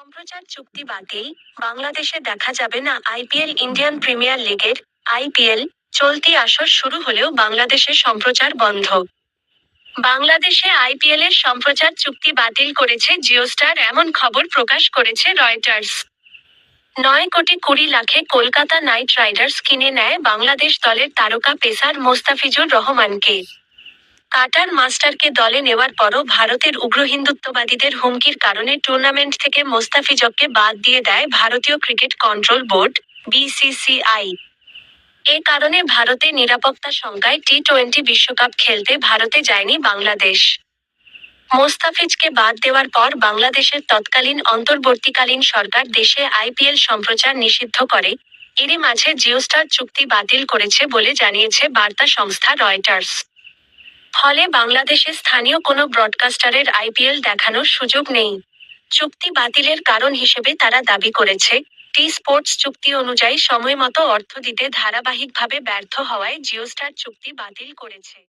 সম্প্রচার চুক্তি বাতিল, বাংলাদেশে দেখা যাবে না আইপিএল। ইন্ডিয়ান প্রিমিয়ার লিগের আইপিএল চলতি আসর শুরু হলেও বাংলাদেশে সম্প্রচার বন্ধ। বাংলাদেশে আইপিএল এর সম্প্রচার চুক্তি বাতিল করেছে জিওস্টার, এমন খবর প্রকাশ করেছে রয়টার্স। 9,20,00,000-এ কলকাতা নাইট রাইডার্স কিনে নেয় বাংলাদেশ দলের তারকা পেসার মোস্তাফিজুর রহমানকে। কাটার মাস্টারকে দলে নেওয়ার পরও ভারতের উগ্র হিন্দুত্ববাদীদের হুমকির কারণে টুর্নামেন্ট থেকে মোস্তাফিজকে বাদ দিয়ে দেয় ভারতীয় ক্রিকেট কন্ট্রোল বোর্ড বিসিসিআই। এ কারণে ভারতে নিরাপত্তা শঙ্কায় টি-20 বিশ্বকাপ খেলতে ভারতে যায়নি বাংলাদেশ। মোস্তাফিজকে বাদ দেওয়ার পর বাংলাদেশের তৎকালীন অন্তর্বর্তীকালীন সরকার দেশে আইপিএল সম্প্রচার নিষিদ্ধ করে। এরই মাঝে জিওস্টার চুক্তি বাতিল করেছে বলে জানিয়েছে বার্তা সংস্থা রয়টার্স। ফলে বাংলাদেশে স্থানীয় কোনো ব্রডকাস্টারের আইপিএল দেখানোর সুযোগ নেই। চুক্তি বাতিলের কারণ হিসেবে তারা দাবি করেছে, টি স্পোর্টস চুক্তি অনুযায়ী সময়মতো অর্থ দিতে ধারাবাহিকভাবে ব্যর্থ হওয়ায় জিওস্টার চুক্তি বাতিল করেছে।